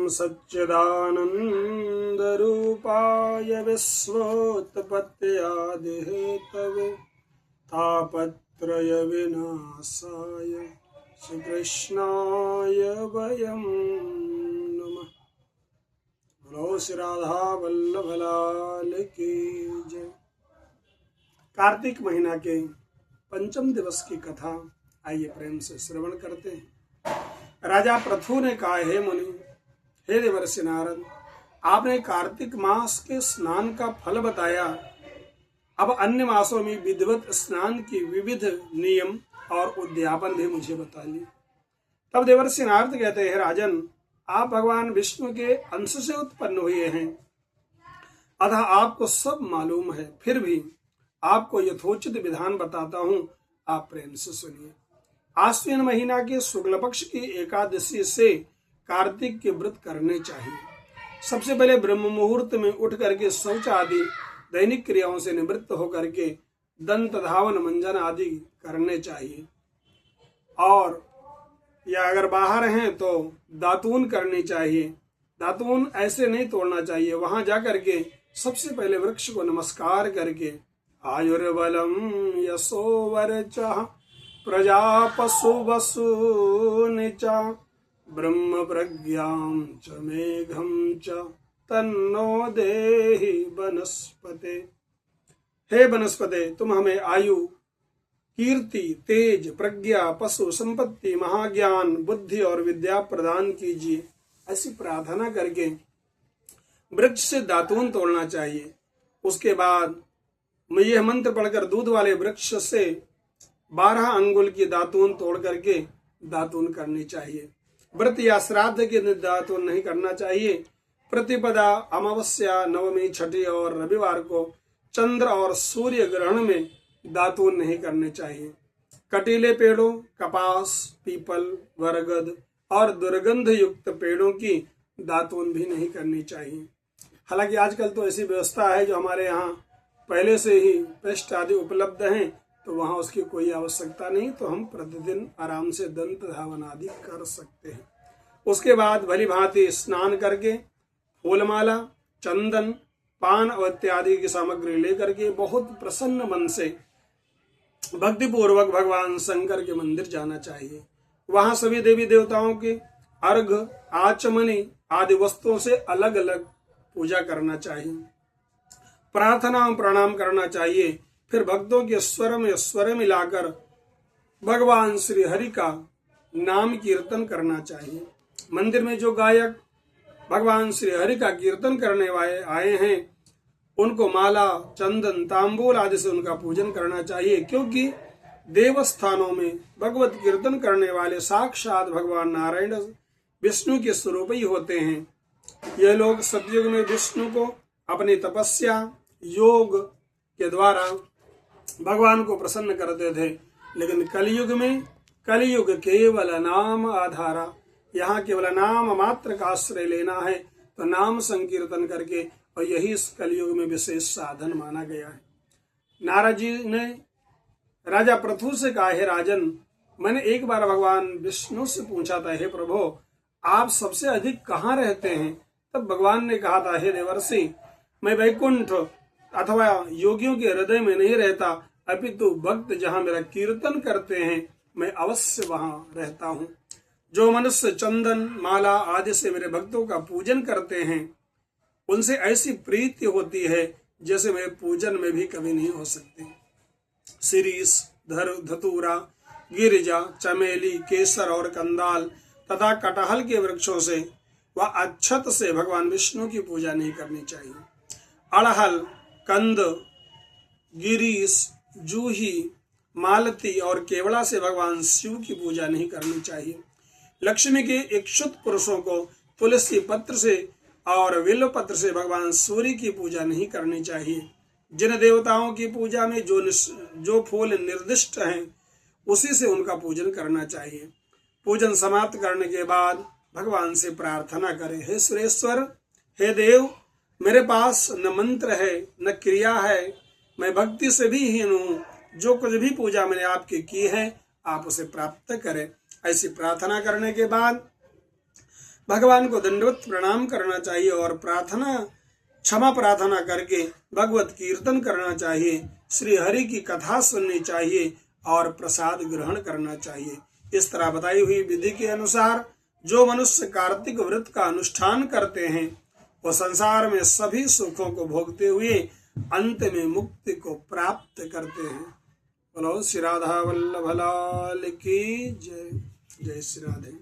सच्चिदानन्दरूपाय विश्वोत्पत्त्यादिहेतवे तापत्रय विनाशाय श्रीकृष्णाय वयं नमः। बोलो श्री राधा वल्लभ लाल की जय। कार्तिक महीना के पंचम दिवस की कथा आइए प्रेम से श्रवण करते हैं। राजा पृथु ने कहा, हे मुनि, हे देवर्षि नारद, आपने कार्तिक मास के स्नान का फल बताया, अब अन्य मासों में विधिवत स्नान की विविध नियम और उद्यापन भी मुझे बता ली। तब देवर्षि नारद कहते हैं, राजन, आप भगवान विष्णु के अंश से उत्पन्न हुए हैं, अतः आपको सब मालूम है, फिर भी आपको यथोचित विधान बताता हूं, आप प्रेम से सुनिए। आश्विन महीना के शुक्ल पक्ष की एकादशी से कार्तिक के व्रत करने चाहिए। सबसे पहले ब्रह्म मुहूर्त में उठ करके शौच आदि दैनिक क्रियाओं से निवृत्त होकर के दंत धावन मंजन आदि करने चाहिए, और या अगर बाहर हैं तो दातून करनी चाहिए। दातून ऐसे नहीं तोड़ना चाहिए, वहां जा करके सबसे पहले वृक्ष को नमस्कार करके आयुर्बलम यशोवरचः प्रजा पशु वसूनि च ब्रह्म प्रज्ञां च मेघं च तन्नो देहि वनस्पते। हे वनस्पते, तुम हमें आयु, कीर्ति, तेज, प्रज्ञा, पशु संपत्ति, महाज्ञान, बुद्धि और विद्या प्रदान कीजिए, ऐसी प्रार्थना करके वृक्ष से दातून तोड़ना चाहिए। उसके बाद यह मंत्र पढ़कर दूध वाले वृक्ष से 12 अंगुल की दातून तोड़ करके दातून करनी चाहिए। व्रत या श्राद्ध के दिन दातून नहीं करना चाहिए। प्रतिपदा, अमावस्या, नवमी, छठी और रविवार को चंद्र और सूर्य ग्रहण में दातून नहीं करने चाहिए। कटीले पेड़ों, कपास, पीपल, बरगद और दुर्गंध युक्त पेड़ों की दातून भी नहीं करनी चाहिए। हालांकि आजकल तो ऐसी व्यवस्था है जो हमारे यहाँ पहले से ही पेस्ट आदि उपलब्ध हैं, तो वहां उसकी कोई आवश्यकता नहीं, तो हम प्रतिदिन आराम से दंत धावन आदि कर सकते हैं। उसके बाद भली भांति स्नान करके फूलमाला, चंदन, पान और इत्यादि की सामग्री लेकर के बहुत प्रसन्न मन से भक्ति पूर्वक भगवान शंकर के मंदिर जाना चाहिए। वहां सभी देवी देवताओं के अर्घ, आचमनी आदि वस्तुओं से अलग अलग पूजा करना चाहिए। प्रार्थना प्रणाम करना चाहिए। फिर भक्तों के स्वर में स्वर मिलाकर भगवान श्री हरि का नाम कीर्तन करना चाहिए। मंदिर में जो गायक भगवान श्री हरि का कीर्तन करने वाले आए हैं, उनको माला, चंदन, तांबूल आदि से उनका पूजन करना चाहिए, क्योंकि देवस्थानों में भगवत कीर्तन करने वाले साक्षात भगवान नारायण विष्णु के स्वरूप ही होते हैं। यह लोग सतयुग में विष्णु को अपनी तपस्या, योग के द्वारा भगवान को प्रसन्न करते थे, लेकिन कलयुग में कलयुग केवल नाम आधारा, यहाँ केवल नाम मात्र का आश्रय लेना है, तो नाम संकीर्तन करके, और यही इस कलयुग में विशेष साधन माना गया है। नारद जी ने राजा पृथु से कहा, हे राजन, मैंने एक बार भगवान विष्णु से पूछा था, हे प्रभु, आप सबसे अधिक कहाँ रहते हैं? तब भगवान ने कहा था, हे देवर्षि, मैं वैकुंठ अथवा योगियों के हृदय में नहीं रहता, अपितु भक्त जहाँ मेरा कीर्तन करते हैं, मैं अवश्य वहां रहता हूँ। जो मनुष्य चंदन, माला आदि से मेरे भक्तों का पूजन करते हैं, उनसे ऐसी प्रीति होती है जैसे मेरे पूजन में भी कभी नहीं हो सकती। शिरीष, धतूरा, गिरिजा, चमेली, केसर और कंदाल तथा कटहल के वृक्षों से व अक्षत से भगवान विष्णु की पूजा नहीं करनी चाहिए। अड़हल, कंद, गिरीश, जूही, मालती और केवड़ा से भगवान शिव की पूजा नहीं करनी चाहिए। लक्ष्मी के इच्छुत पुरुषों को तुलसी पत्र से और विल्व पत्र से भगवान सूर्य की पूजा नहीं करनी चाहिए। जिन देवताओं की पूजा में जो फूल निर्दिष्ट हैं, उसी से उनका पूजन करना चाहिए। पूजन समाप्त करने के बाद भगवान से प्रार्थना करें, हे सुरेश्वर, हे देव, मेरे पास न मंत्र है न क्रिया है, मैं भक्ति से भी हीन हूँ, जो कुछ भी पूजा मैंने आपकी की है आप उसे प्राप्त करें। ऐसी प्रार्थना करने के बाद भगवान को दंडवत प्रणाम करना चाहिए और क्षमा प्रार्थना करके भगवत कीर्तन करना चाहिए, श्री हरि की कथा सुननी चाहिए और प्रसाद ग्रहण करना चाहिए। इस तरह बताई हुई विधि के अनुसार जो मनुष्य कार्तिक व्रत का अनुष्ठान करते हैं वो संसार में सभी सुखों को भोगते हुए अंत में मुक्ति को प्राप्त करते हैं। बोलो श्री राधा वल्लभ लाल की जय। जय श्री राधे।